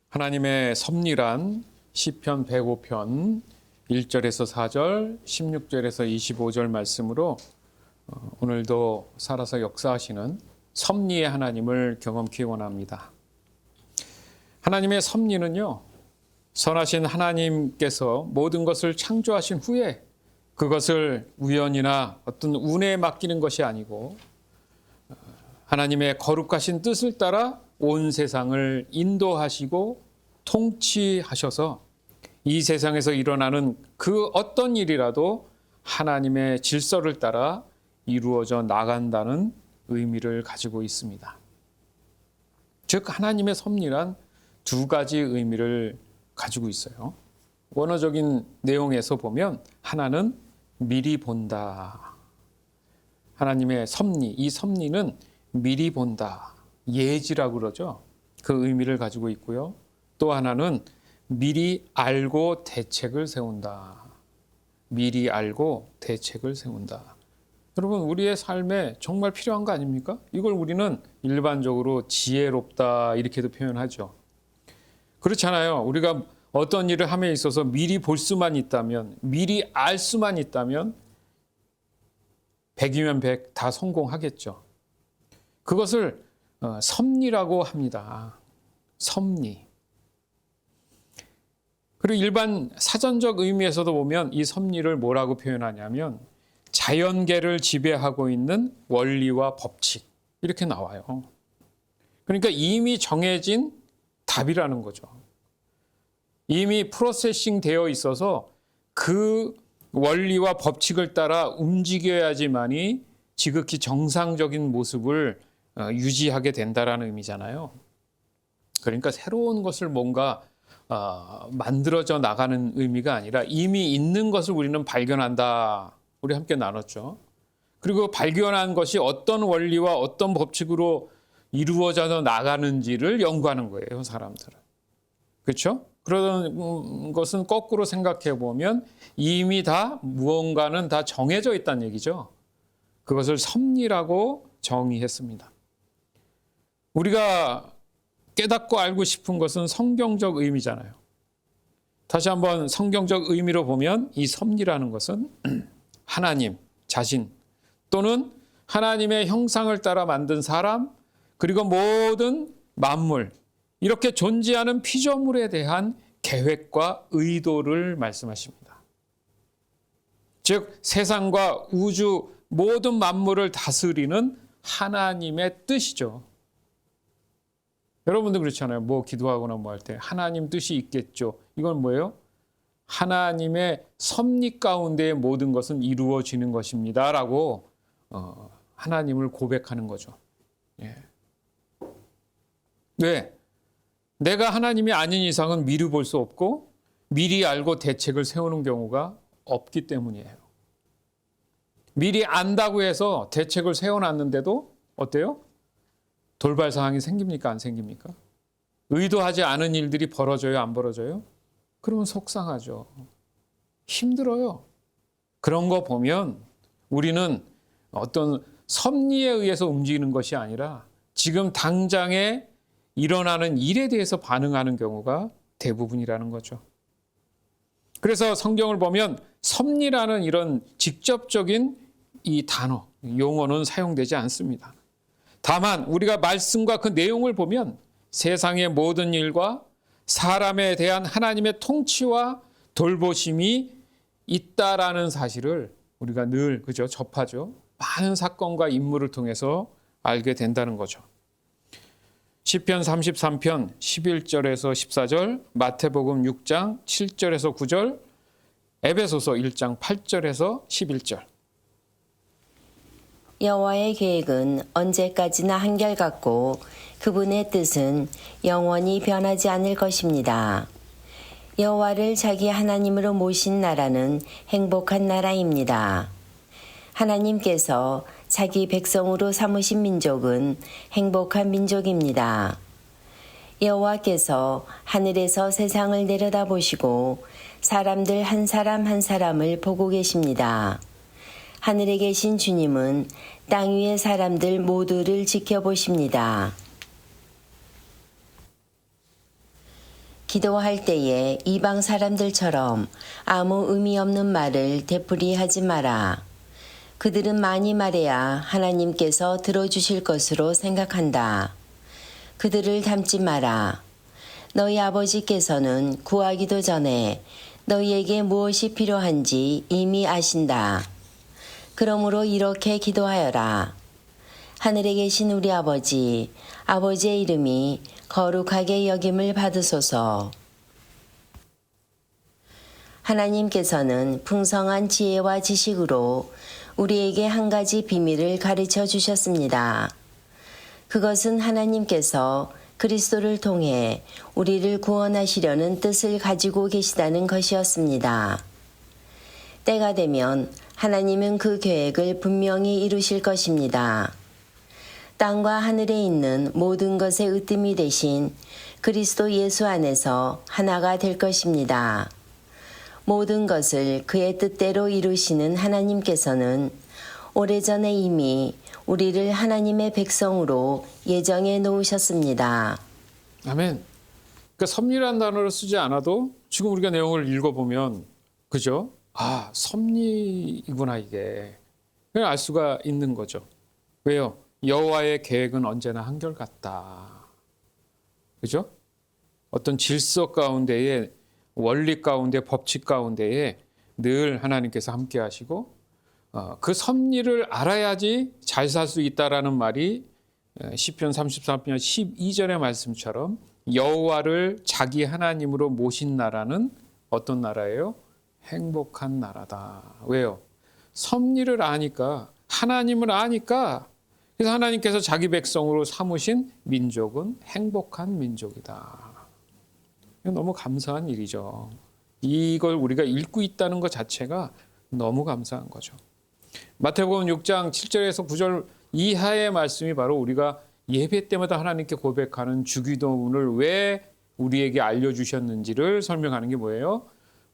하나님의 섭리란 시편 105편 1절에서 4절, 16절에서 25절 말씀으로 오늘도 살아서 역사하시는 섭리의 하나님을 경험하기 원합니다. 하나님의 섭리는요, 선하신 하나님께서 모든 것을 창조하신 후에 그것을 우연이나 어떤 운에 맡기는 것이 아니고 하나님의 거룩하신 뜻을 따라 온 세상을 인도하시고 통치하셔서 이 세상에서 일어나는 그 어떤 일이라도 하나님의 질서를 따라 이루어져 나간다는 의미를 가지고 있습니다. 즉 하나님의 섭리란 두 가지 의미를 가지고 있어요. 원어적인 내용에서 보면 하나는 미리 본다. 하나님의 섭리, 이 섭리는 미리 본다. 예지라고 그러죠. 그 의미를 가지고 있고요. 또 하나는 미리 알고 대책을 세운다. 미리 알고 대책을 세운다. 여러분, 우리의 삶에 정말 필요한 거 아닙니까? 이걸 우리는 일반적으로 지혜롭다 이렇게도 표현하죠. 그렇잖아요. 우리가 어떤 일을 함에 있어서 미리 볼 수만 있다면, 미리 알 수만 있다면 100이면 100 다 성공하겠죠. 그것을 섭리라고 합니다. 섭리. 그리고 일반 사전적 의미에서도 보면 이 섭리를 뭐라고 표현하냐면 자연계를 지배하고 있는 원리와 법칙 이렇게 나와요. 그러니까 이미 정해진 답이라는 거죠. 이미 프로세싱 되어 있어서 그 원리와 법칙을 따라 움직여야지만이 지극히 정상적인 모습을 유지하게 된다라는 의미잖아요. 그러니까 새로운 것을 뭔가 만들어져 나가는 의미가 아니라 이미 있는 것을 우리는 발견한다. 우리 함께 나눴죠. 그리고 발견한 것이 어떤 원리와 어떤 법칙으로 이루어져 나가는지를 연구하는 거예요, 사람들은. 그렇죠? 그런 것은 거꾸로 생각해 보면 이미 다 무언가는 다 정해져 있다는 얘기죠. 그것을 섭리라고 정의했습니다. 우리가 깨닫고 알고 싶은 것은 성경적 의미잖아요. 다시 한번 성경적 의미로 보면 이 섭리라는 것은 하나님 자신 또는 하나님의 형상을 따라 만든 사람 그리고 모든 만물 이렇게 존재하는 피조물에 대한 계획과 의도를 말씀하십니다. 즉 세상과 우주 모든 만물을 다스리는 하나님의 뜻이죠. 여러분도 그렇잖아요. 뭐 기도하거나 뭐 할 때 하나님 뜻이 있겠죠. 이건 뭐예요? 하나님의 섭리 가운데의 모든 것은 이루어지는 것입니다. 라고 하나님을 고백하는 거죠. 예. 왜? 내가 하나님이 아닌 이상은 미리 볼 수 없고 미리 알고 대책을 세우는 경우가 없기 때문이에요. 미리 안다고 해서 대책을 세워놨는데도 어때요? 돌발 상황이 생깁니까? 안 생깁니까? 의도하지 않은 일들이 벌어져요? 안 벌어져요? 그러면 속상하죠. 힘들어요. 그런 거 보면 우리는 어떤 섭리에 의해서 움직이는 것이 아니라 지금 당장에 일어나는 일에 대해서 반응하는 경우가 대부분이라는 거죠. 그래서 성경을 보면 섭리라는 이런 직접적인 이 단어, 용어는 사용되지 않습니다. 다만 우리가 말씀과 그 내용을 보면 세상의 모든 일과 사람에 대한 하나님의 통치와 돌보심이 있다라는 사실을 우리가 늘 그죠 접하죠. 많은 사건과 인물을 통해서 알게 된다는 거죠. 시편 33편 11절에서 14절, 마태복음 6장 7절에서 9절, 에베소서 1장 8절에서 11절. 여호와의 계획은 언제까지나 한결같고 그분의 뜻은 영원히 변하지 않을 것입니다. 여호와를 자기 하나님으로 모신 나라는 행복한 나라입니다. 하나님께서 자기 백성으로 삼으신 민족은 행복한 민족입니다. 여호와께서 하늘에서 세상을 내려다보시고 사람들 한 사람 한 사람을 보고 계십니다. 하늘에 계신 주님은 땅 위의 사람들 모두를 지켜보십니다. 기도할 때에 이방 사람들처럼 아무 의미 없는 말을 되풀이하지 마라. 그들은 많이 말해야 하나님께서 들어주실 것으로 생각한다. 그들을 닮지 마라. 너희 아버지께서는 구하기도 전에 너희에게 무엇이 필요한지 이미 아신다. 그러므로 이렇게 기도하여라. 하늘에 계신 우리 아버지, 아버지의 이름이 거룩하게 여김을 받으소서. 하나님께서는 풍성한 지혜와 지식으로 우리에게 한 가지 비밀을 가르쳐 주셨습니다. 그것은 하나님께서 그리스도를 통해 우리를 구원하시려는 뜻을 가지고 계시다는 것이었습니다. 때가 되면 하나님은 그 계획을 분명히 이루실 것입니다. 땅과 하늘에 있는 모든 것의 으뜸이 되신 그리스도 예수 안에서 하나가 될 것입니다. 모든 것을 그의 뜻대로 이루시는 하나님께서는 오래전에 이미 우리를 하나님의 백성으로 예정해 놓으셨습니다. 아멘. 그러니까 섭리라는 단어를 쓰지 않아도 지금 우리가 내용을 읽어보면 그죠? 아, 섭리이구나 이게. 그걸 알 수가 있는 거죠. 왜요? 여호와의 계획은 언제나 한결같다. 그죠? 어떤 질서 가운데에 원리 가운데 법칙 가운데에 늘 하나님께서 함께 하시고 그 섭리를 알아야지 잘 살 수 있다라는 말이 시편 33편 12절의 말씀처럼 여호와를 자기 하나님으로 모신 나라는 어떤 나라예요? 행복한 나라다. 왜요? 섭리를 아니까, 하나님을 아니까, 그래서 하나님께서 자기 백성으로 삼으신 민족은 행복한 민족이다. 너무 감사한 일이죠. 이걸 우리가 읽고 있다는 것 자체가 너무 감사한 거죠. 마태복음 6장 7절에서 9절 이하의 말씀이 바로 우리가 예배 때마다 하나님께 고백하는 주기도문을 왜 우리에게 알려주셨는지를 설명하는 게 뭐예요?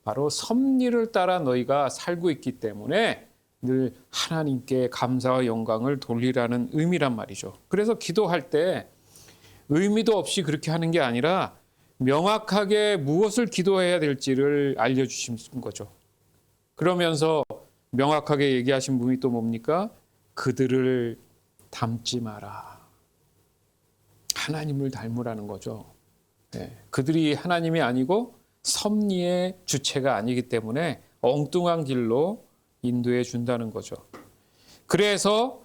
바로 섭리를 따라 너희가 살고 있기 때문에 늘 하나님께 감사와 영광을 돌리라는 의미란 말이죠. 그래서 기도할 때 의미도 없이 그렇게 하는 게 아니라 명확하게 무엇을 기도해야 될지를 알려주신 거죠. 그러면서 명확하게 얘기하신 분이 또 뭡니까? 그들을 닮지 마라. 하나님을 닮으라는 거죠. 네. 그들이 하나님이 아니고 섭리의 주체가 아니기 때문에 엉뚱한 길로 인도해 준다는 거죠. 그래서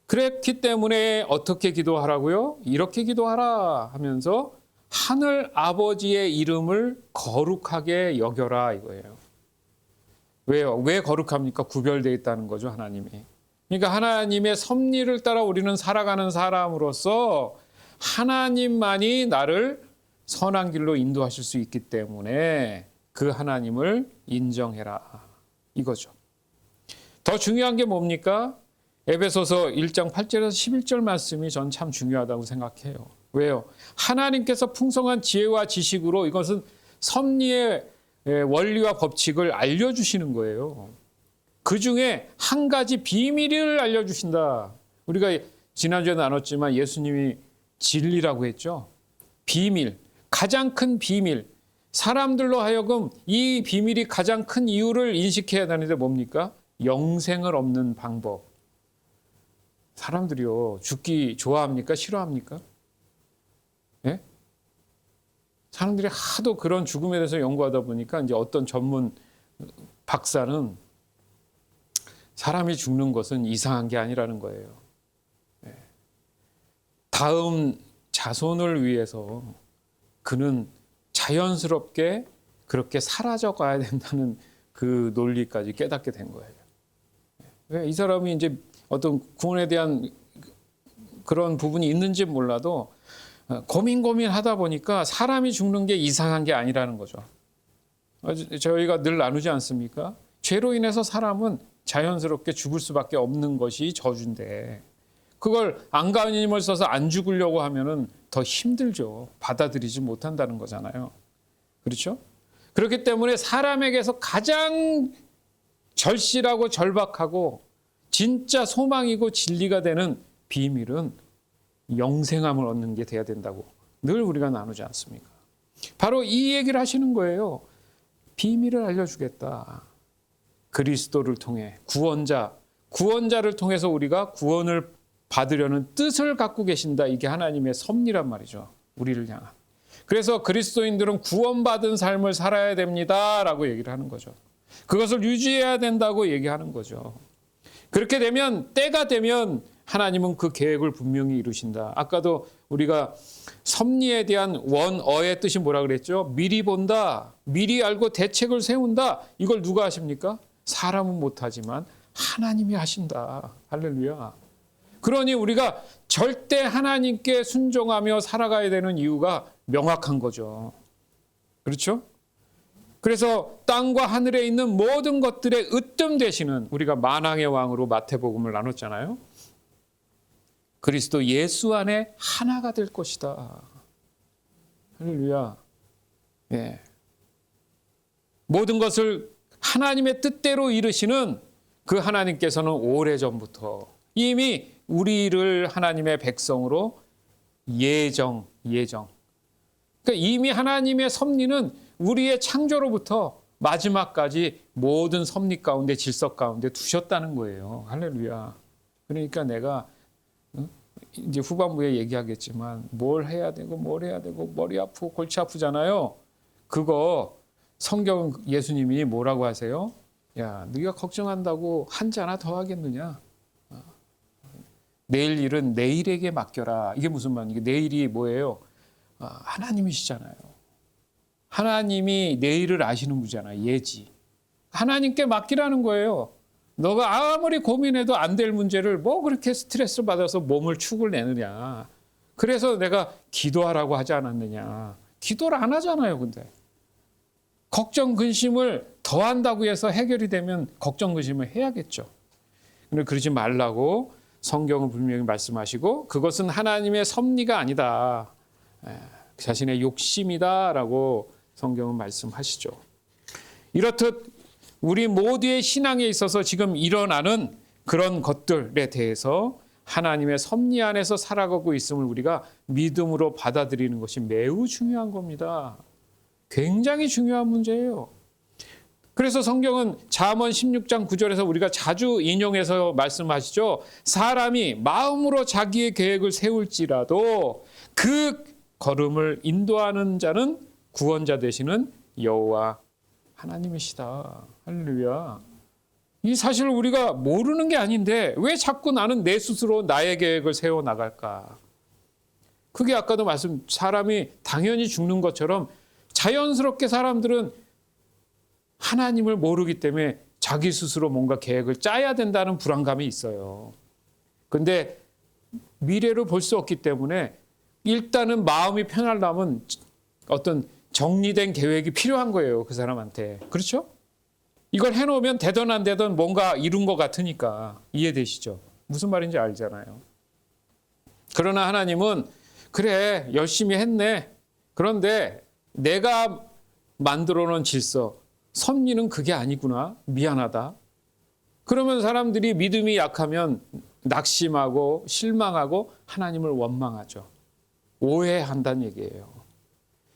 그랬기 때문에 어떻게 기도하라고요? 이렇게 기도하라 하면서 하늘 아버지의 이름을 거룩하게 여겨라 이거예요. 왜요? 왜 거룩합니까? 구별되어 있다는 거죠, 하나님이. 그러니까 하나님의 섭리를 따라 우리는 살아가는 사람으로서 하나님만이 나를 선한 길로 인도하실 수 있기 때문에 그 하나님을 인정해라 이거죠. 더 중요한 게 뭡니까? 에베소서 1장 8절에서 11절 말씀이 전 참 중요하다고 생각해요. 왜요? 하나님께서 풍성한 지혜와 지식으로 이것은 섭리의 원리와 법칙을 알려주시는 거예요. 그 중에 한 가지 비밀을 알려주신다. 우리가 지난주에 나눴지만 예수님이 진리라고 했죠. 비밀, 가장 큰 비밀. 사람들로 하여금 이 비밀이 가장 큰 이유를 인식해야 되는데 뭡니까? 영생을 얻는 방법. 사람들이요, 죽기 좋아합니까? 싫어합니까? 예? 사람들이 하도 그런 죽음에 대해서 연구하다 보니까 이제 어떤 전문 박사는 사람이 죽는 것은 이상한 게 아니라는 거예요. 예. 다음 자손을 위해서 그는 자연스럽게 그렇게 사라져 가야 된다는 그 논리까지 깨닫게 된 거예요. 왜? 이 사람이 이제 어떤 구원에 대한 그런 부분이 있는지 몰라도 고민하다 보니까 사람이 죽는 게 이상한 게 아니라는 거죠. 저희가 늘 나누지 않습니까? 죄로 인해서 사람은 자연스럽게 죽을 수밖에 없는 것이 저주인데 그걸 안간힘을 힘을 써서 안 죽으려고 하면은 더 힘들죠. 받아들이지 못한다는 거잖아요. 그렇죠? 그렇기 때문에 사람에게서 가장 절실하고 절박하고 진짜 소망이고 진리가 되는 비밀은 영생함을 얻는 게 돼야 된다고 늘 우리가 나누지 않습니까? 바로 이 얘기를 하시는 거예요. 비밀을 알려주겠다. 그리스도를 통해 구원자를 통해서 우리가 구원을 받으려는 뜻을 갖고 계신다. 이게 하나님의 섭리란 말이죠. 우리를 향한. 그래서 그리스도인들은 구원받은 삶을 살아야 됩니다라고 얘기를 하는 거죠. 그것을 유지해야 된다고 얘기하는 거죠. 그렇게 되면 때가 되면 하나님은 그 계획을 분명히 이루신다. 아까도 우리가 섭리에 대한 원어의 뜻이 뭐라 그랬죠? 미리 본다, 미리 알고 대책을 세운다. 이걸 누가 하십니까? 사람은 못하지만 하나님이 하신다. 할렐루야. 그러니 우리가 절대 하나님께 순종하며 살아가야 되는 이유가 명확한 거죠. 그렇죠? 그래서 땅과 하늘에 있는 모든 것들의 으뜸 되시는, 우리가 만왕의 왕으로 마태복음을 나눴잖아요. 그리스도 예수 안에 하나가 될 것이다. 할렐루야. 예. 모든 것을 하나님의 뜻대로 이루시는 그 하나님께서는 오래전부터 이미 우리를 하나님의 백성으로 예정. 그러니까 이미 하나님의 섭리는 우리의 창조로부터 마지막까지 모든 섭리 가운데, 질서 가운데 두셨다는 거예요. 할렐루야. 그러니까 내가 이제 후반부에 얘기하겠지만 뭘 해야 되고 머리 아프고 골치 아프잖아요. 그거 성경 예수님이 뭐라고 하세요? 야, 네가 걱정한다고 한지 하나 더 하겠느냐? 내일 일은 내일에게 맡겨라. 이게 무슨 말이에요? 내일이 뭐예요? 하나님이시잖아요. 하나님이 내일을 아시는 분이잖아요. 예지. 하나님께 맡기라는 거예요. 너가 아무리 고민해도 안 될 문제를 뭐 그렇게 스트레스 받아서 몸을 축을 내느냐. 그래서 내가 기도하라고 하지 않았느냐. 기도를 안 하잖아요. 근데 걱정 근심을 더 한다고 해서 해결이 되면 걱정 근심을 해야겠죠. 근데 그러지 말라고 성경은 분명히 말씀하시고, 그것은 하나님의 섭리가 아니다. 자신의 욕심이다라고 성경은 말씀하시죠. 이렇듯 우리 모두의 신앙에 있어서 지금 일어나는 그런 것들에 대해서 하나님의 섭리 안에서 살아가고 있음을 우리가 믿음으로 받아들이는 것이 매우 중요한 겁니다. 굉장히 중요한 문제예요. 그래서 성경은 잠언 16장 9절에서 우리가 자주 인용해서 말씀하시죠. 사람이 마음으로 자기의 계획을 세울지라도 그 걸음을 인도하는 자는 구원자 되시는 여호와 하나님이시다. 할렐루야. 이 사실을 우리가 모르는 게 아닌데 왜 자꾸 나는 내 스스로 나의 계획을 세워나갈까? 그게 아까도 사람이 당연히 죽는 것처럼 자연스럽게 사람들은 하나님을 모르기 때문에 자기 스스로 뭔가 계획을 짜야 된다는 불안감이 있어요. 근데 미래를 볼 수 없기 때문에 일단은 마음이 편하려면 어떤 정리된 계획이 필요한 거예요. 그 사람한테. 그렇죠? 이걸 해놓으면 되든 안 되든 뭔가 이룬 것 같으니까. 이해되시죠? 무슨 말인지 알잖아요. 그러나 하나님은 그래 열심히 했네. 그런데 내가 만들어 놓은 질서, 섭리는 그게 아니구나. 미안하다. 그러면 사람들이 믿음이 약하면 낙심하고 실망하고 하나님을 원망하죠. 오해한다는 얘기예요.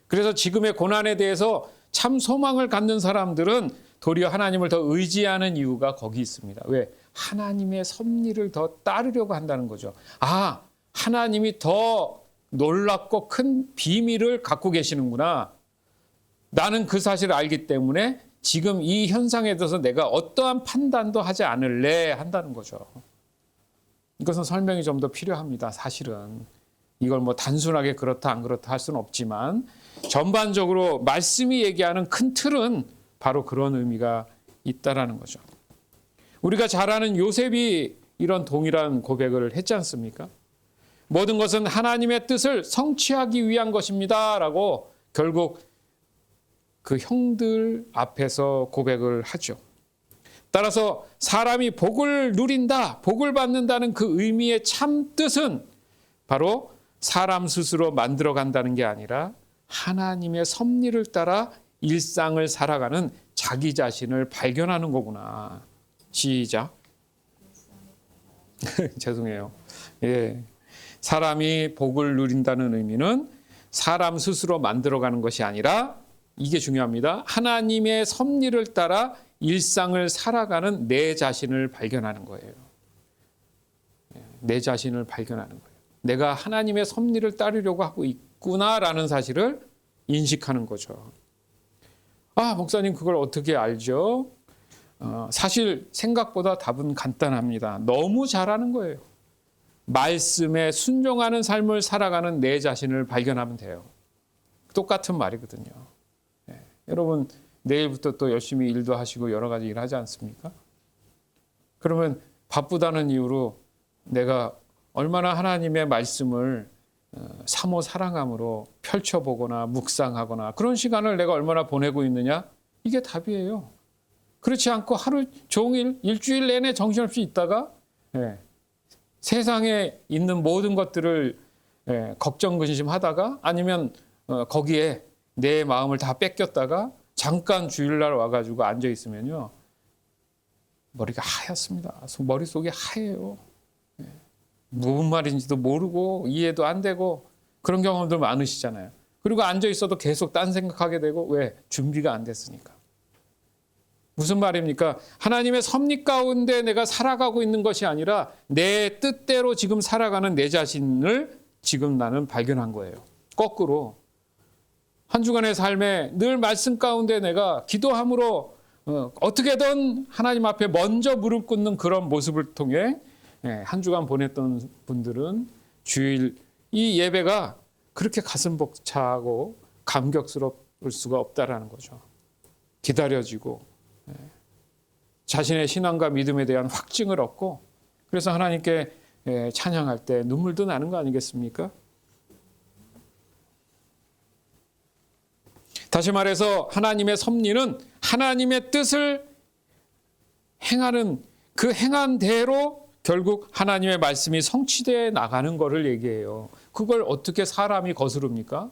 그래서 지금의 고난에 대해서 참 소망을 갖는 사람들은 도리어 하나님을 더 의지하는 이유가 거기 있습니다. 왜? 하나님의 섭리를 더 따르려고 한다는 거죠. 아, 하나님이 더 놀랍고 큰 비밀을 갖고 계시는구나. 나는 그 사실을 알기 때문에 지금 이 현상에 대해서 내가 어떠한 판단도 하지 않을래 한다는 거죠. 이것은 설명이 좀 더 필요합니다. 사실은. 이걸 뭐 단순하게 그렇다 안 그렇다 할 수는 없지만 전반적으로 말씀이 얘기하는 큰 틀은 바로 그런 의미가 있다라는 거죠. 우리가 잘 아는 요셉이 이런 동일한 고백을 했지 않습니까? 모든 것은 하나님의 뜻을 성취하기 위한 것입니다 라고 결국 그 형들 앞에서 고백을 하죠. 따라서 사람이 복을 누린다, 복을 받는다는 그 의미의 참 뜻은 바로 사람 스스로 만들어 간다는 게 아니라 하나님의 섭리를 따라 일상을 살아가는 자기 자신을 발견하는 거구나. 시작. 죄송해요. 예. 사람이 복을 누린다는 의미는 사람 스스로 만들어가는 것이 아니라 이게 중요합니다. 하나님의 섭리를 따라 일상을 살아가는 내 자신을 발견하는 거예요. 내 자신을 발견하는 거예요. 내가 하나님의 섭리를 따르려고 하고 있구나라는 사실을 인식하는 거죠. 아, 목사님 그걸 어떻게 알죠? 사실 생각보다 답은 간단합니다. 너무 잘하는 거예요. 말씀에 순종하는 삶을 살아가는 내 자신을 발견하면 돼요. 똑같은 말이거든요. 여러분 내일부터 또 열심히 일도 하시고 여러 가지 일 하지 않습니까? 그러면 바쁘다는 이유로 내가 얼마나 하나님의 말씀을 사모 사랑함으로 펼쳐보거나 묵상하거나 그런 시간을 내가 얼마나 보내고 있느냐? 이게 답이에요. 그렇지 않고 하루 종일 일주일 내내 정신없이 있다가 세상에 있는 모든 것들을 걱정 근심하다가 아니면 거기에 내 마음을 다 뺏겼다가 잠깐 주일날 와가지고 앉아 있으면요 머리가 하얗습니다. 머릿속이 하얘요. 무슨 말인지도 모르고 이해도 안 되고 그런 경험들 많으시잖아요. 그리고 앉아 있어도 계속 딴 생각하게 되고 왜? 준비가 안 됐으니까. 무슨 말입니까? 하나님의 섭리 가운데 내가 살아가고 있는 것이 아니라 내 뜻대로 지금 살아가는 내 자신을 지금 나는 발견한 거예요. 거꾸로 한 주간의 삶에 늘 말씀 가운데 내가 기도함으로 어떻게든 하나님 앞에 먼저 무릎 꿇는 그런 모습을 통해 한 주간 보냈던 분들은 주일 이 예배가 그렇게 가슴 벅차고 감격스러울 수가 없다라는 거죠. 기다려지고 자신의 신앙과 믿음에 대한 확증을 얻고 그래서 하나님께 찬양할 때 눈물도 나는 거 아니겠습니까? 다시 말해서 하나님의 섭리는 하나님의 뜻을 행하는 그 행한 대로 결국 하나님의 말씀이 성취되어 나가는 것을 얘기해요. 그걸 어떻게 사람이 거스릅니까?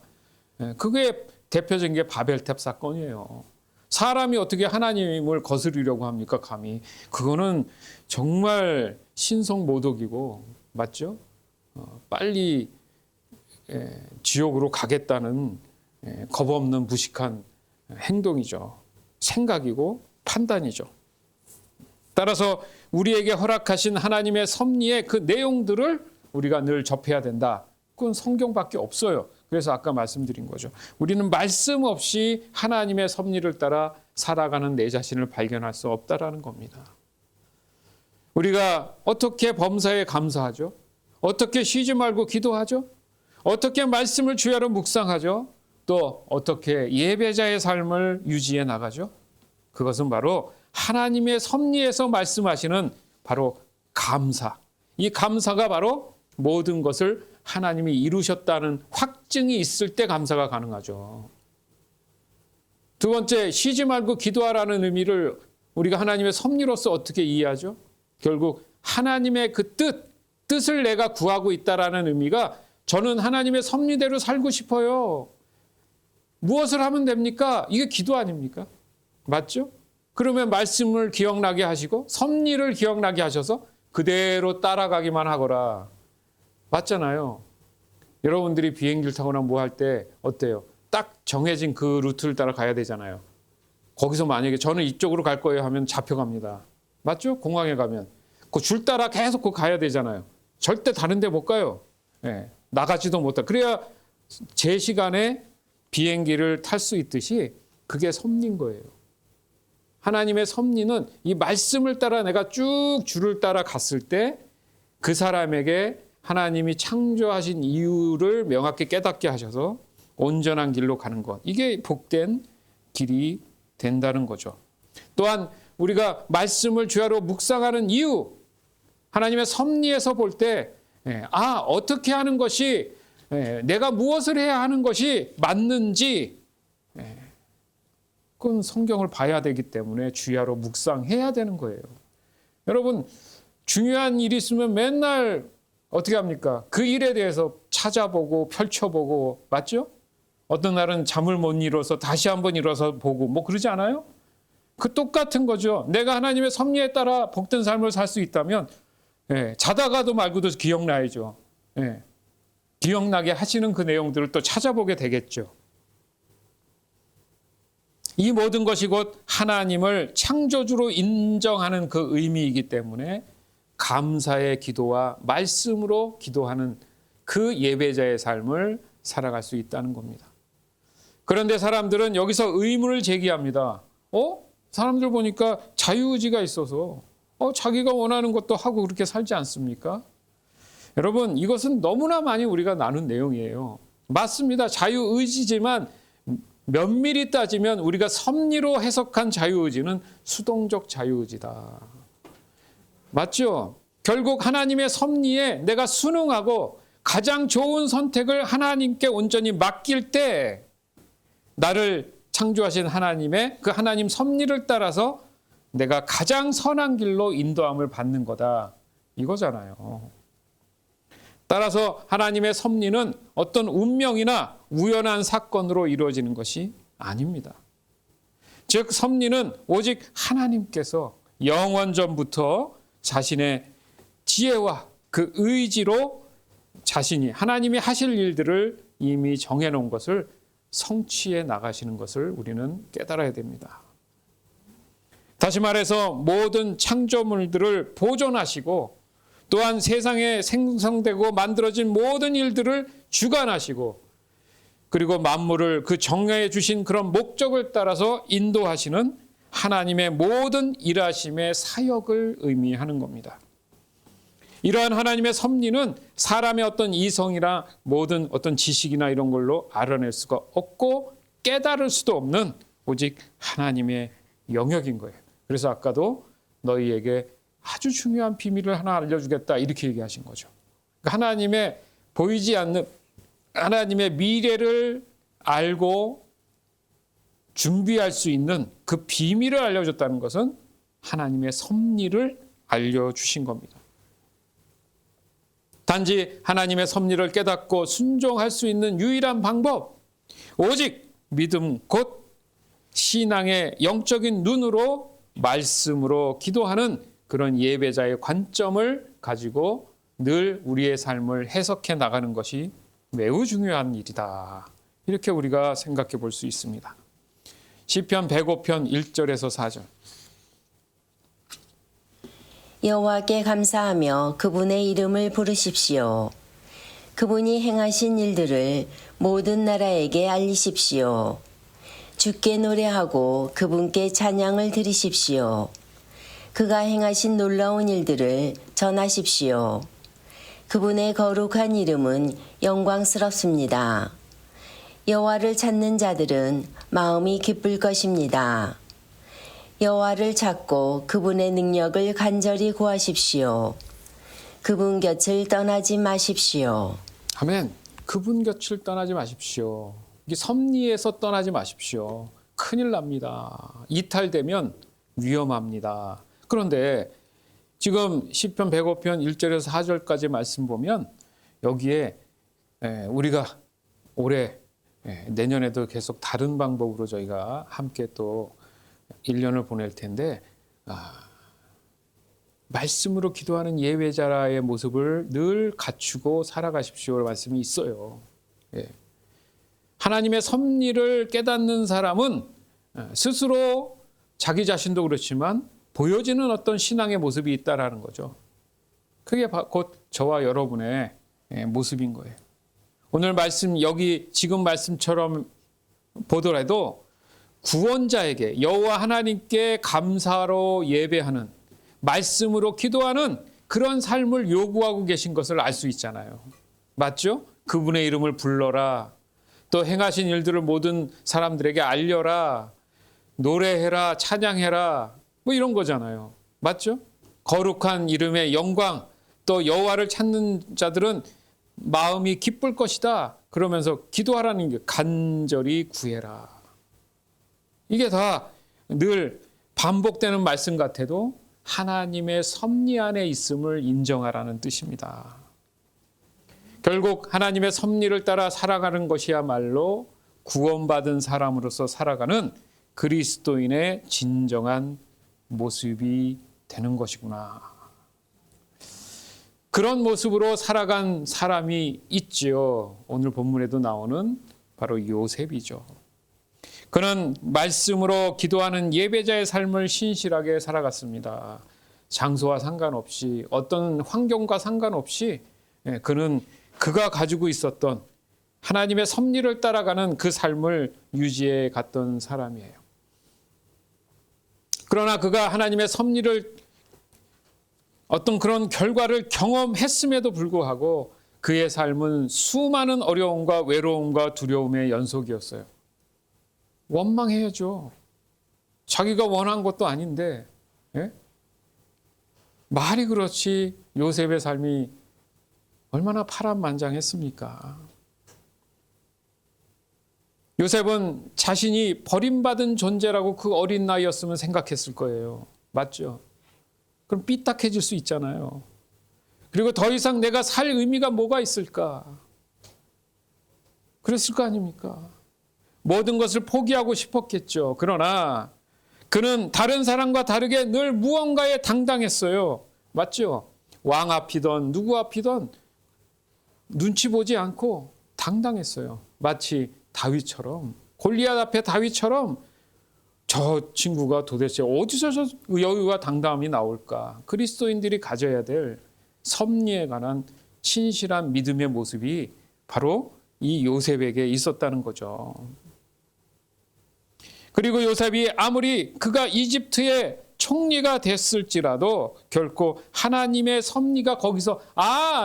그게 대표적인 게 바벨탑 사건이에요. 사람이 어떻게 하나님을 거스르려고 합니까? 감히. 그거는 정말 신성모독이고 맞죠? 빨리 지옥으로 가겠다는 겁없는 무식한 행동이죠. 생각이고 판단이죠. 따라서 우리에게 허락하신 하나님의 섭리의 그 내용들을 우리가 늘 접해야 된다. 그건 성경밖에 없어요. 그래서 아까 말씀드린 거죠. 우리는 말씀 없이 하나님의 섭리를 따라 살아가는 내 자신을 발견할 수 없다라는 겁니다. 우리가 어떻게 범사에 감사하죠? 어떻게 쉬지 말고 기도하죠? 어떻게 말씀을 주야로 묵상하죠? 또 어떻게 예배자의 삶을 유지해 나가죠? 그것은 바로 하나님의 섭리에서 말씀하시는 바로 감사. 이 감사가 바로 모든 것을 하나님이 이루셨다는 확증이 있을 때 감사가 가능하죠. 두 번째, 쉬지 말고 기도하라는 의미를 우리가 하나님의 섭리로서 어떻게 이해하죠? 결국 하나님의 그 뜻을 내가 구하고 있다라는 의미가 저는 하나님의 섭리대로 살고 싶어요. 무엇을 하면 됩니까? 이게 기도 아닙니까? 맞죠? 그러면 말씀을 기억나게 하시고 섭리를 기억나게 하셔서 그대로 따라가기만 하거라. 맞잖아요. 여러분들이 비행기를 타거나 뭐 할 때 어때요? 딱 정해진 그 루트를 따라 가야 되잖아요. 거기서 만약에 저는 이쪽으로 갈 거예요 하면 잡혀갑니다. 맞죠? 공항에 가면. 그 줄 따라 계속 그 가야 되잖아요. 절대 다른 데 못 가요. 나가지도 못하. 그래야 제 시간에 비행기를 탈 수 있듯이 그게 섭리인 거예요. 하나님의 섭리는 이 말씀을 따라 내가 쭉 줄을 따라 갔을 때 그 사람에게 하나님이 창조하신 이유를 명확히 깨닫게 하셔서 온전한 길로 가는 것. 이게 복된 길이 된다는 거죠. 또한 우리가 말씀을 주야로 묵상하는 이유, 하나님의 섭리에서 볼 때 어떻게 하는 것이 내가 무엇을 해야 하는 것이 맞는지 그건 성경을 봐야 되기 때문에 주야로 묵상해야 되는 거예요. 여러분 중요한 일이 있으면 맨날 어떻게 합니까? 그 일에 대해서 찾아보고 펼쳐보고 맞죠? 어떤 날은 잠을 못 이뤄서 다시 한번 일어서 보고 뭐 그러지 않아요? 그 똑같은 거죠. 내가 하나님의 섭리에 따라 복된 삶을 살 수 있다면 자다가도 말고도 기억나야죠. 기억나게 하시는 그 내용들을 또 찾아보게 되겠죠. 이 모든 것이 곧 하나님을 창조주로 인정하는 그 의미이기 때문에 감사의 기도와 말씀으로 기도하는 그 예배자의 삶을 살아갈 수 있다는 겁니다. 그런데 사람들은 여기서 의문을 제기합니다. 사람들 보니까 자유의지가 있어서 자기가 원하는 것도 하고 그렇게 살지 않습니까? 여러분, 이것은 너무나 많이 우리가 나눈 내용이에요. 맞습니다. 자유의지지만 면밀히 따지면 우리가 섭리로 해석한 자유의지는 수동적 자유의지다. 맞죠? 결국 하나님의 섭리에 내가 순응하고 가장 좋은 선택을 하나님께 온전히 맡길 때 나를 창조하신 하나님의 그 하나님 섭리를 따라서 내가 가장 선한 길로 인도함을 받는 거다. 이거잖아요. 따라서 하나님의 섭리는 어떤 운명이나 우연한 사건으로 이루어지는 것이 아닙니다. 즉 섭리는 오직 하나님께서 영원 전부터 자신의 지혜와 그 의지로 자신이 하나님이 하실 일들을 이미 정해놓은 것을 성취해 나가시는 것을 우리는 깨달아야 됩니다. 다시 말해서 모든 창조물들을 보존하시고 또한 세상에 생성되고 만들어진 모든 일들을 주관하시고 그리고 만물을 그 정해해 주신 그런 목적을 따라서 인도하시는 하나님의 모든 일하심의 사역을 의미하는 겁니다. 이러한 하나님의 섭리는 사람의 어떤 이성이나 모든 어떤 지식이나 이런 걸로 알아낼 수가 없고 깨달을 수도 없는 오직 하나님의 영역인 거예요. 그래서 아까도 너희에게 아주 중요한 비밀을 하나 알려주겠다 이렇게 얘기하신 거죠. 하나님의 보이지 않는 하나님의 미래를 알고 준비할 수 있는 그 비밀을 알려줬다는 것은 하나님의 섭리를 알려주신 겁니다. 단지 하나님의 섭리를 깨닫고 순종할 수 있는 유일한 방법, 오직 믿음 곧 신앙의 영적인 눈으로 말씀으로 기도하는 그런 예배자의 관점을 가지고 늘 우리의 삶을 해석해 나가는 것이 매우 중요한 일이다. 이렇게 우리가 생각해 볼 수 있습니다. 시편 105편 1절에서 4절. 여호와께 감사하며 그분의 이름을 부르십시오. 그분이 행하신 일들을 모든 나라에게 알리십시오. 주께 노래하고 그분께 찬양을 드리십시오. 그가 행하신 놀라운 일들을 전하십시오. 그분의 거룩한 이름은 영광스럽습니다. 여호와를 찾는 자들은 마음이 기쁠 것입니다. 여호와를 찾고 그분의 능력을 간절히 구하십시오. 그분 곁을 떠나지 마십시오. 아멘. 그분 곁을 떠나지 마십시오. 이 섭리에서 떠나지 마십시오. 큰일 납니다. 이탈되면 위험합니다. 그런데 지금 시편 105편 1절에서 4절까지 말씀 보면 여기에 우리가 올해 내년에도 계속 다른 방법으로 저희가 함께 또 1년을 보낼 텐데 말씀으로 기도하는 예배자의 모습을 늘 갖추고 살아가십시오라는 말씀이 있어요. 하나님의 섭리를 깨닫는 사람은 스스로 자기 자신도 그렇지만 보여지는 어떤 신앙의 모습이 있다라는 거죠. 그게 곧 저와 여러분의 모습인 거예요. 오늘 말씀 여기 지금 말씀처럼 보더라도 구원자에게 여호와 하나님께 감사로 예배하는 말씀으로 기도하는 그런 삶을 요구하고 계신 것을 알 수 있잖아요. 맞죠? 그분의 이름을 불러라. 또 행하신 일들을 모든 사람들에게 알려라. 노래해라. 찬양해라. 뭐 이런 거잖아요. 맞죠? 거룩한 이름의 영광. 또 여호와를 찾는 자들은 마음이 기쁠 것이다. 그러면서 기도하라는 게 간절히 구해라. 이게 다 늘 반복되는 말씀 같아도 하나님의 섭리 안에 있음을 인정하라는 뜻입니다. 결국 하나님의 섭리를 따라 살아가는 것이야말로 구원받은 사람으로서 살아가는 그리스도인의 진정한 모습이 되는 것이구나. 그런 모습으로 살아간 사람이 있지요. 오늘 본문에도 나오는 바로 요셉이죠. 그는 말씀으로 기도하는 예배자의 삶을 신실하게 살아갔습니다. 장소와 상관없이 어떤 환경과 상관없이 그는 그가 가지고 있었던 하나님의 섭리를 따라가는 그 삶을 유지해 갔던 사람이에요. 그러나 그가 하나님의 섭리를 어떤 그런 결과를 경험했음에도 불구하고 그의 삶은 수많은 어려움과 외로움과 두려움의 연속이었어요. 원망해야죠. 자기가 원한 것도 아닌데 말이 그렇지 요셉의 삶이 얼마나 파란만장했습니까? 요셉은 자신이 버림받은 존재라고 그 어린 나이였으면 생각했을 거예요. 맞죠? 그럼 삐딱해질 수 있잖아요. 그리고 더 이상 내가 살 의미가 뭐가 있을까? 그랬을 거 아닙니까? 모든 것을 포기하고 싶었겠죠. 그러나 그는 다른 사람과 다르게 늘 무언가에 당당했어요. 맞죠? 왕 앞이던 누구 앞이던 눈치 보지 않고 당당했어요. 마치 다윗처럼, 골리앗 앞에 다윗처럼 저 친구가 도대체 어디서 저 여유와 당당함이 나올까? 그리스도인들이 가져야 될 섭리에 관한 신실한 믿음의 모습이 바로 이 요셉에게 있었다는 거죠. 그리고 요셉이 아무리 그가 이집트의 총리가 됐을지라도 결코 하나님의 섭리가 거기서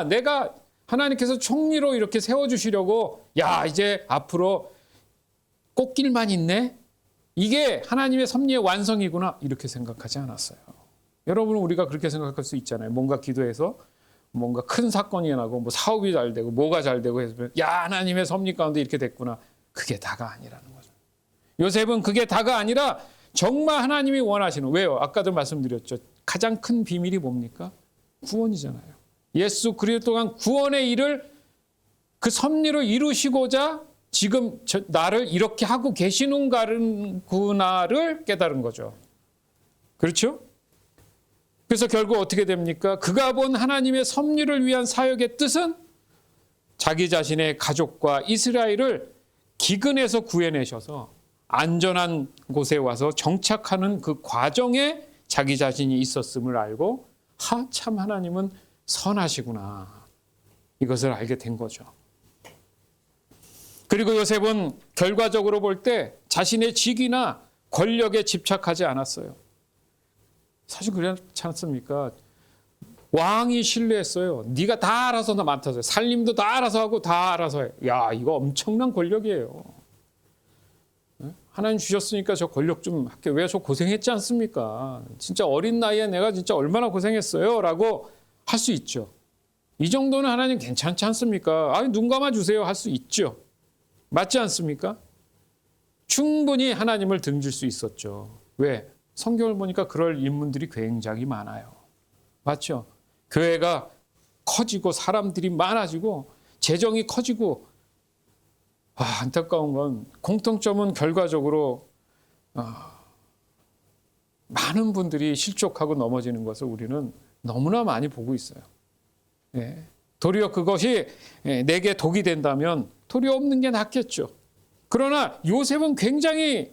내가 하나님께서 총리로 이렇게 세워주시려고 이제 앞으로 꽃길만 있네? 이게 하나님의 섭리의 완성이구나 이렇게 생각하지 않았어요. 여러분 우리가 그렇게 생각할 수 있잖아요. 뭔가 기도해서 뭔가 큰 사건이 나고 뭐 사업이 잘 되고 뭐가 잘 되고 해서 하나님의 섭리 가운데 이렇게 됐구나. 그게 다가 아니라는 거죠. 요셉은 그게 다가 아니라 정말 하나님이 원하시는, 왜요? 아까도 말씀드렸죠. 가장 큰 비밀이 뭡니까? 구원이잖아요. 예수 그리스도 동안 구원의 일을 그 섭리를 이루시고자 지금 나를 이렇게 하고 계시는구나를 깨달은 거죠. 그렇죠? 그래서 결국 어떻게 됩니까? 그가 본 하나님의 섭리를 위한 사역의 뜻은 자기 자신의 가족과 이스라엘을 기근에서 구해내셔서 안전한 곳에 와서 정착하는 그 과정에 자기 자신이 있었음을 알고 참 하나님은 선하시구나. 이것을 알게 된 거죠. 그리고 요셉은 결과적으로 볼 때 자신의 직위나 권력에 집착하지 않았어요. 사실 그렇지 않습니까? 왕이 신뢰했어요. 네가 다 알아서 나 맡아서 살림도 다 알아서 하고 다 알아서 해. 이거 엄청난 권력이에요. 하나님 주셨으니까 저 권력 좀 할게. 왜 저 고생했지 않습니까? 진짜 어린 나이에 내가 진짜 얼마나 고생했어요? 라고 할 수 있죠. 이 정도는 하나님 괜찮지 않습니까? 눈 감아주세요. 할 수 있죠. 맞지 않습니까? 충분히 하나님을 등질 수 있었죠. 왜? 성경을 보니까 그럴 인물들이 굉장히 많아요. 맞죠? 교회가 커지고 사람들이 많아지고 재정이 커지고 안타까운 건 공통점은 결과적으로 많은 분들이 실족하고 넘어지는 것을 우리는 너무나 많이 보고 있어요. 도리어 그것이 내게 독이 된다면 도리어 없는 게 낫겠죠. 그러나 요셉은 굉장히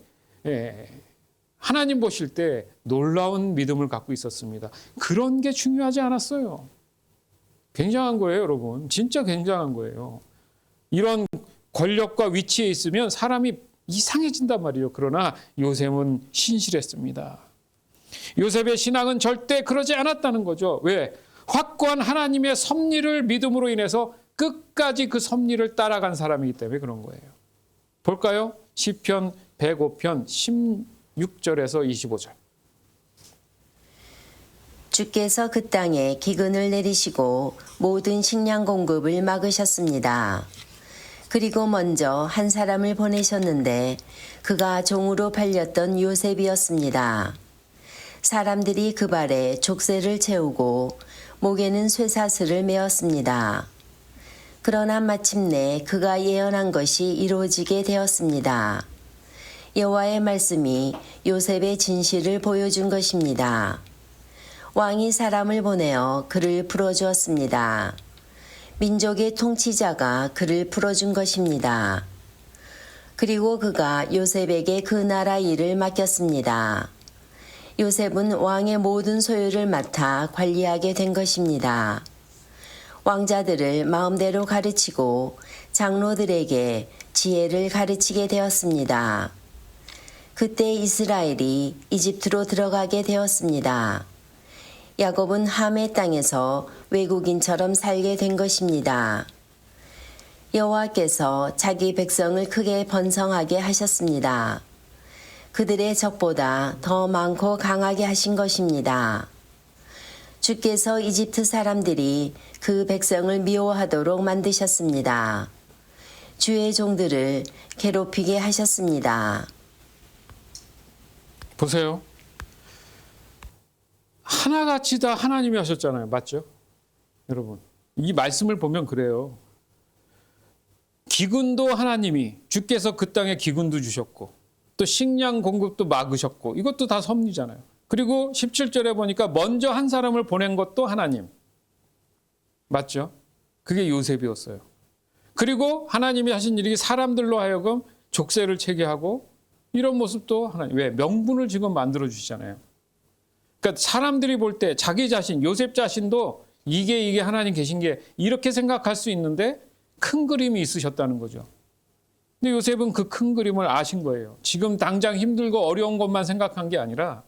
하나님 보실 때 놀라운 믿음을 갖고 있었습니다. 그런 게 중요하지 않았어요. 굉장한 거예요, 여러분. 진짜 굉장한 거예요. 이런 권력과 위치에 있으면 사람이 이상해진단 말이에요. 그러나 요셉은 신실했습니다. 요셉의 신앙은 절대 그러지 않았다는 거죠. 왜? 확고한 하나님의 섭리를 믿음으로 인해서 끝까지 그 섭리를 따라간 사람이기 때문에 그런 거예요. 볼까요? 시편 105편 16절에서 25절. 주께서 그 땅에 기근을 내리시고 모든 식량 공급을 막으셨습니다. 그리고 먼저 한 사람을 보내셨는데 그가 종으로 팔렸던 요셉이었습니다. 사람들이 그 발에 족쇄를 채우고 목에는 쇠사슬을 메었습니다. 그러나 마침내 그가 예언한 것이 이루어지게 되었습니다. 여호와의 말씀이 요셉의 진실을 보여준 것입니다. 왕이 사람을 보내어 그를 풀어주었습니다. 민족의 통치자가 그를 풀어준 것입니다. 그리고 그가 요셉에게 그 나라 일을 맡겼습니다. 요셉은 왕의 모든 소유를 맡아 관리하게 된 것입니다. 왕자들을 마음대로 가르치고 장로들에게 지혜를 가르치게 되었습니다. 그때 이스라엘이 이집트로 들어가게 되었습니다. 야곱은 함의 땅에서 외국인처럼 살게 된 것입니다. 여호와께서 자기 백성을 크게 번성하게 하셨습니다. 그들의 적보다 더 많고 강하게 하신 것입니다. 주께서 이집트 사람들이 그 백성을 미워하도록 만드셨습니다. 주의 종들을 괴롭히게 하셨습니다. 보세요. 하나같이 다 하나님이 하셨잖아요. 맞죠? 여러분, 이 말씀을 보면 그래요. 기근도 하나님이, 주께서 그 땅에 기근도 주셨고 또 식량 공급도 막으셨고 이것도 다 섭리잖아요. 그리고 17절에 보니까 먼저 한 사람을 보낸 것도 하나님. 맞죠? 그게 요셉이었어요. 그리고 하나님이 하신 일이 사람들로 하여금 족쇄를 채게 하고 이런 모습도 하나님. 왜? 명분을 지금 만들어 주시잖아요. 그러니까 사람들이 볼 때 자기 자신, 요셉 자신도 이게 하나님 계신 게 이렇게 생각할 수 있는데 큰 그림이 있으셨다는 거죠. 근데 요셉은 그 큰 그림을 아신 거예요. 지금 당장 힘들고 어려운 것만 생각한 게 아니라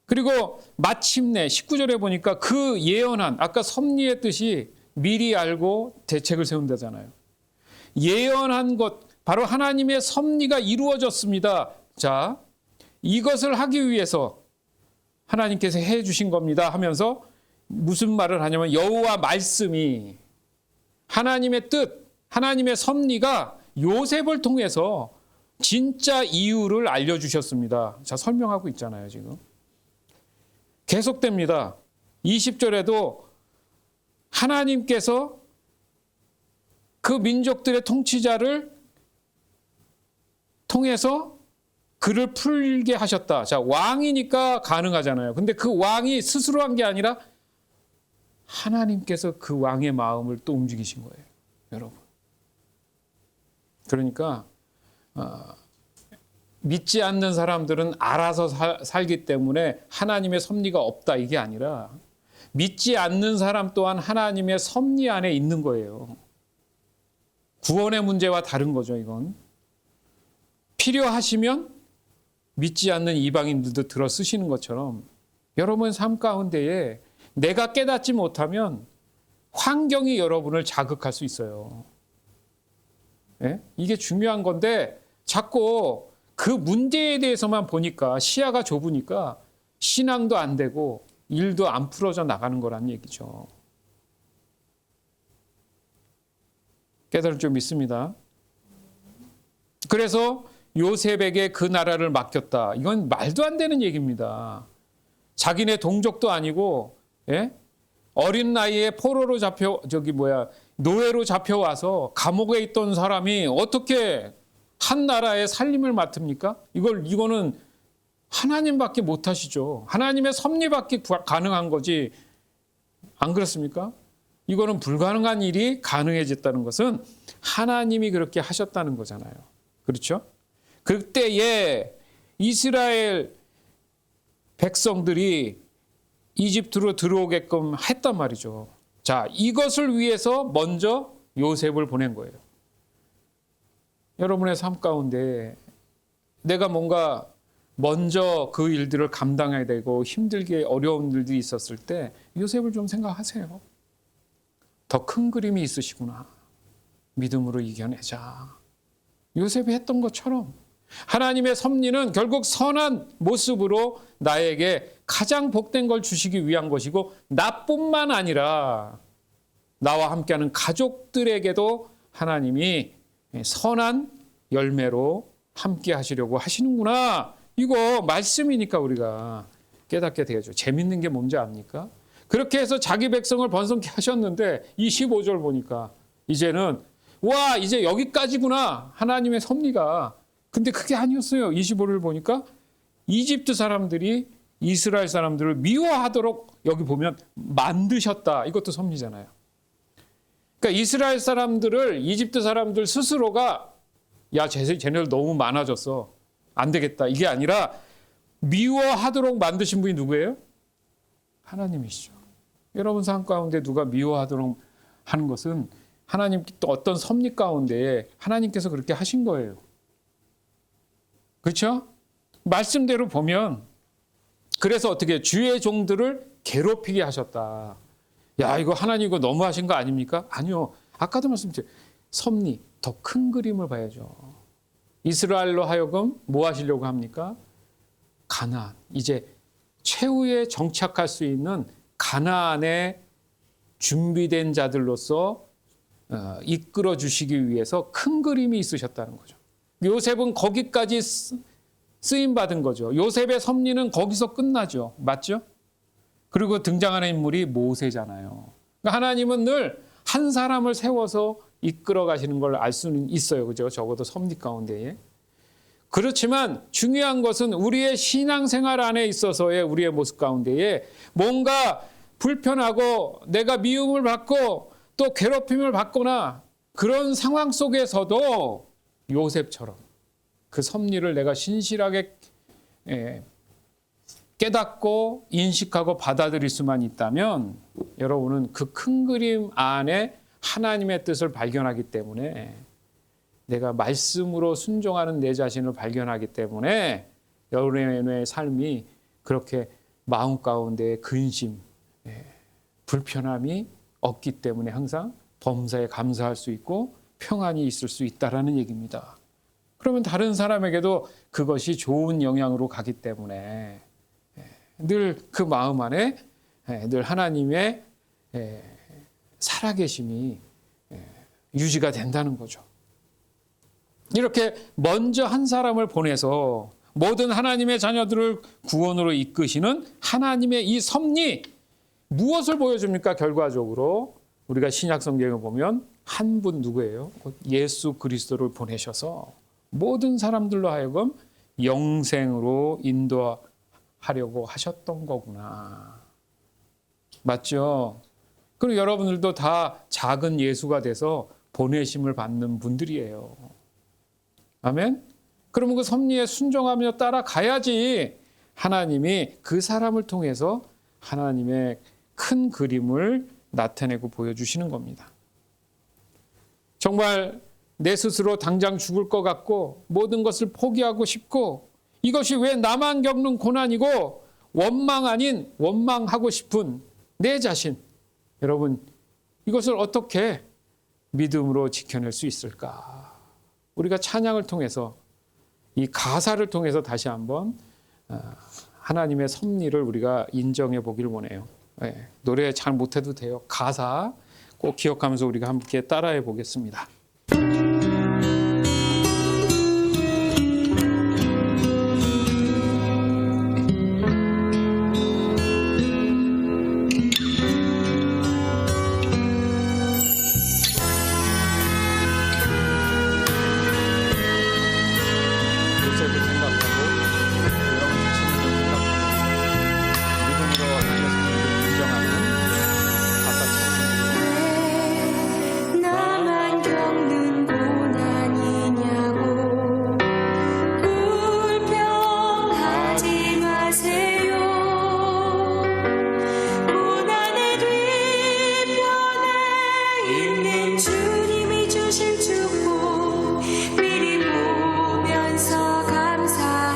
그리고 마침내 19절에 보니까 그 예언한 아까 섭리의 뜻이 미리 알고 대책을 세운다잖아요. 예언한 것 바로 하나님의 섭리가 이루어졌습니다. 자, 이것을 하기 위해서 하나님께서 해 주신 겁니다 하면서 무슨 말을 하냐면 여호와 말씀이 하나님의 뜻, 하나님의 섭리가 요셉을 통해서 진짜 이유를 알려주셨습니다. 자, 설명하고 있잖아요, 지금. 계속됩니다. 20절에도 하나님께서 그 민족들의 통치자를 통해서 그를 풀게 하셨다. 자, 왕이니까 가능하잖아요. 근데 그 왕이 스스로 한 게 아니라 하나님께서 그 왕의 마음을 또 움직이신 거예요, 여러분. 그러니까 믿지 않는 사람들은 알아서 살기 때문에 하나님의 섭리가 없다 이게 아니라 믿지 않는 사람 또한 하나님의 섭리 안에 있는 거예요. 구원의 문제와 다른 거죠, 이건. 필요하시면 믿지 않는 이방인들도 들어 쓰시는 것처럼 여러분 삶 가운데에 내가 깨닫지 못하면 환경이 여러분을 자극할 수 있어요. 예? 이게 중요한 건데 자꾸 그 문제에 대해서만 보니까 시야가 좁으니까 신앙도 안 되고 일도 안 풀어져 나가는 거란 얘기죠. 깨달을 줄 믿습니다. 그래서 요셉에게 그 나라를 맡겼다. 이건 말도 안 되는 얘기입니다. 자기네 동족도 아니고, 예? 어린 나이에 포로로 노예로 잡혀와서 감옥에 있던 사람이 어떻게 한 나라의 살림을 맡습니까? 이거는 하나님밖에 못 하시죠. 하나님의 섭리밖에 가능한 거지. 안 그렇습니까? 이거는 불가능한 일이 가능해졌다는 것은 하나님이 그렇게 하셨다는 거잖아요. 그렇죠? 그때에 이스라엘 백성들이 이집트로 들어오게끔 했단 말이죠. 자, 이것을 위해서 먼저 요셉을 보낸 거예요. 여러분의 삶 가운데 내가 뭔가 먼저 그 일들을 감당해야 되고 힘들게 어려운 일들이 있었을 때 요셉을 좀 생각하세요. 더 큰 그림이 있으시구나. 믿음으로 이겨내자. 요셉이 했던 것처럼 하나님의 섭리는 결국 선한 모습으로 나에게 가장 복된 걸 주시기 위한 것이고 나뿐만 아니라 나와 함께하는 가족들에게도 하나님이 선한 열매로 함께 하시려고 하시는구나. 이거 말씀이니까 우리가 깨닫게 되죠. 재밌는 게 뭔지 압니까? 그렇게 해서 자기 백성을 번성케 하셨는데 25절 보니까 이제는 와 이제 여기까지구나. 하나님의 섭리가. 근데 그게 아니었어요. 25를 보니까 이집트 사람들이 이스라엘 사람들을 미워하도록 여기 보면 만드셨다. 이것도 섭리잖아요. 그러니까 이스라엘 사람들을 이집트 사람들 스스로가 야, 쟤네들 너무 많아졌어. 안 되겠다. 이게 아니라 미워하도록 만드신 분이 누구예요? 하나님이시죠. 여러분 삶 가운데 누가 미워하도록 하는 것은 하나님 또 어떤 섭리 가운데 하나님께서 그렇게 하신 거예요. 그렇죠? 말씀대로 보면 그래서 어떻게 주의 종들을 괴롭히게 하셨다. 야, 이거 하나님 이거 너무 하신 거 아닙니까? 아니요. 아까도 말씀드렸죠. 섭리, 더 큰 그림을 봐야죠. 이스라엘로 하여금 뭐 하시려고 합니까? 가나안. 이제 최후에 정착할 수 있는 가나안에 준비된 자들로서 이끌어 주시기 위해서 큰 그림이 있으셨다는 거죠. 요셉은 거기까지 쓰임 받은 거죠. 요셉의 섭리는 거기서 끝나죠. 맞죠? 그리고 등장하는 인물이 모세잖아요. 그러니까 하나님은 늘 한 사람을 세워서 이끌어 가시는 걸 알 수는 있어요. 그죠? 적어도 섭리 가운데에. 그렇지만 중요한 것은 우리의 신앙생활 안에 있어서의 우리의 모습 가운데에 뭔가 불편하고 내가 미움을 받고 또 괴롭힘을 받거나 그런 상황 속에서도 요셉처럼 그 섭리를 내가 신실하게 깨닫고 인식하고 받아들일 수만 있다면 여러분은 그 큰 그림 안에 하나님의 뜻을 발견하기 때문에 내가 말씀으로 순종하는 내 자신을 발견하기 때문에 여러분의 삶이 그렇게 마음 가운데 근심, 불편함이 없기 때문에 항상 범사에 감사할 수 있고 평안이 있을 수 있다라는 얘기입니다. 그러면 다른 사람에게도 그것이 좋은 영향으로 가기 때문에 늘 그 마음 안에 늘 하나님의 살아계심이 유지가 된다는 거죠. 이렇게 먼저 한 사람을 보내서 모든 하나님의 자녀들을 구원으로 이끄시는 하나님의 이 섭리, 무엇을 보여줍니까? 결과적으로 우리가 신약 성경을 보면 한 분 누구예요? 예수 그리스도를 보내셔서 모든 사람들로 하여금 영생으로 인도하려고 하셨던 거구나. 맞죠? 그리고 여러분들도 다 작은 예수가 돼서 보내심을 받는 분들이에요. 아멘? 그러면 그 섭리에 순종하며 따라가야지 하나님이 그 사람을 통해서 하나님의 큰 그림을 나타내고 보여주시는 겁니다. 정말 내 스스로 당장 죽을 것 같고 모든 것을 포기하고 싶고 이것이 왜 나만 겪는 고난이고 원망 아닌 원망하고 싶은 내 자신, 여러분 이것을 어떻게 믿음으로 지켜낼 수 있을까? 우리가 찬양을 통해서 이 가사를 통해서 다시 한번 하나님의 섭리를 우리가 인정해 보기를 원해요. 노래 잘 못해도 돼요. 가사 꼭 기억하면서 우리가 함께 따라해 보겠습니다. 주님이 주신 축복 미리 보면서 감사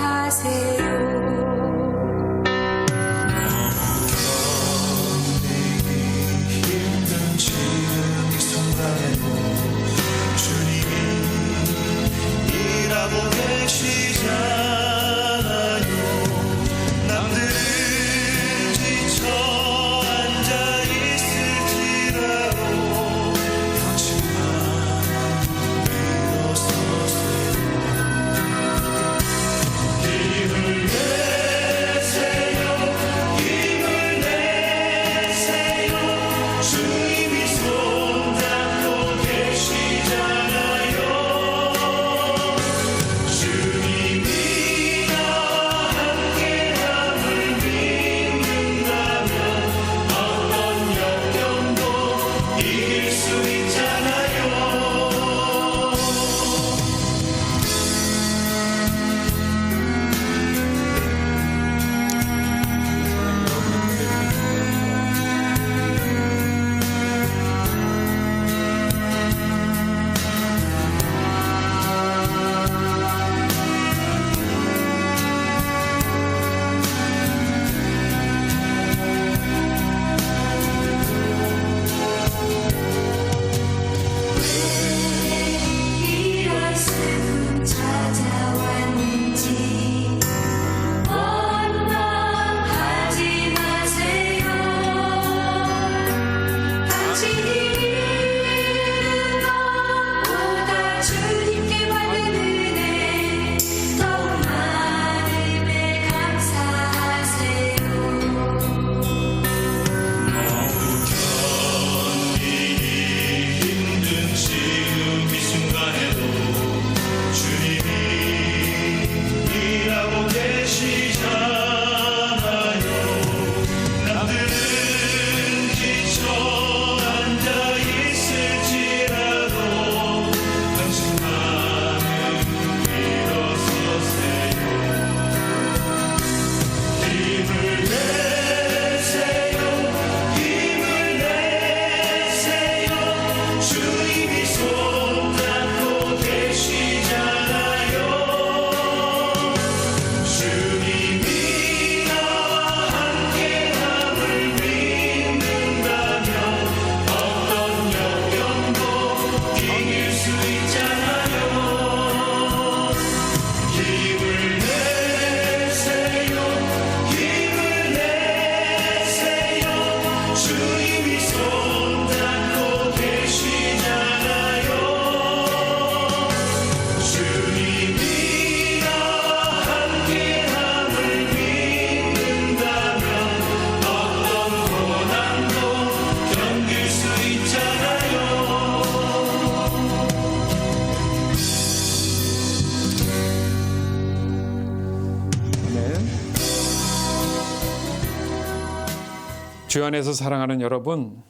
주 안에서 사랑하는 여러분,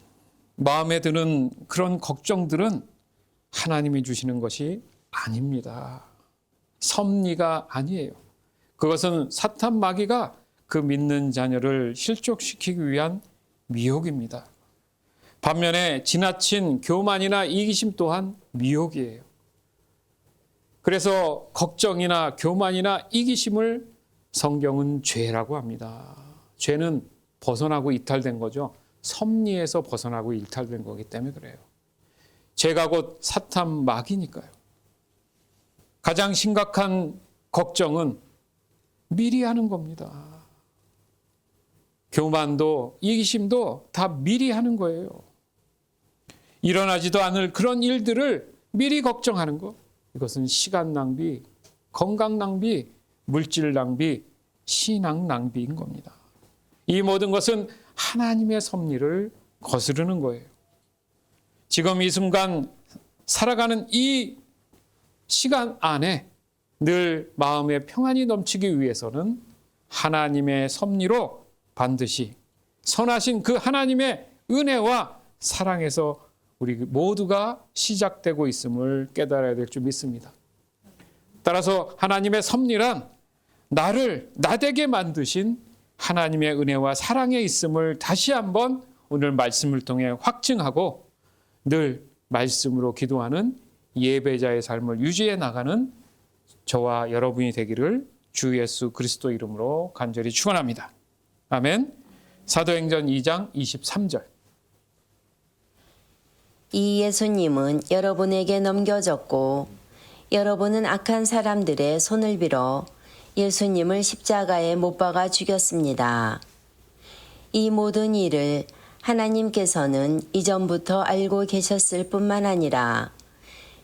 마음에 드는 그런 걱정들은 하나님이 주시는 것이 아닙니다. 섭리가 아니에요. 그것은 사탄 마귀가 그 믿는 자녀를 실족시키기 위한 미혹입니다. 반면에 지나친 교만이나 이기심 또한 미혹이에요. 그래서 걱정이나 교만이나 이기심을 성경은 죄라고 합니다. 죄는 벗어나고 이탈된 거죠. 섭리에서 벗어나고 이탈된 거기 때문에 그래요. 죄가 곧 사탄 마귀니까요. 가장 심각한 걱정은 미리 하는 겁니다. 교만도 이기심도 다 미리 하는 거예요. 일어나지도 않을 그런 일들을 미리 걱정하는 것. 이것은 시간 낭비, 건강 낭비, 물질 낭비, 신앙 낭비인 겁니다. 이 모든 것은 하나님의 섭리를 거스르는 거예요. 지금 이 순간 살아가는 이 시간 안에 늘 마음의 평안이 넘치기 위해서는 하나님의 섭리로 반드시 선하신 그 하나님의 은혜와 사랑에서 우리 모두가 시작되고 있음을 깨달아야 될 줄 믿습니다. 따라서 하나님의 섭리란 나를 나되게 만드신 하나님의 은혜와 사랑에 있음을 다시 한번 오늘 말씀을 통해 확증하고 늘 말씀으로 기도하는 예배자의 삶을 유지해 나가는 저와 여러분이 되기를 주 예수 그리스도 이름으로 간절히 축원합니다. 아멘. 사도행전 2장 23절. 이 예수님은 여러분에게 넘겨졌고 여러분은 악한 사람들의 손을 빌어 예수님을 십자가에 못 박아 죽였습니다. 이 모든 일을 하나님께서는 이전부터 알고 계셨을 뿐만 아니라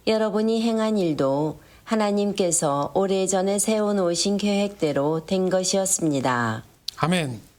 여러분이 행한 일도 하나님께서 오래전에 세워놓으신 계획대로 된 것이었습니다. 아멘.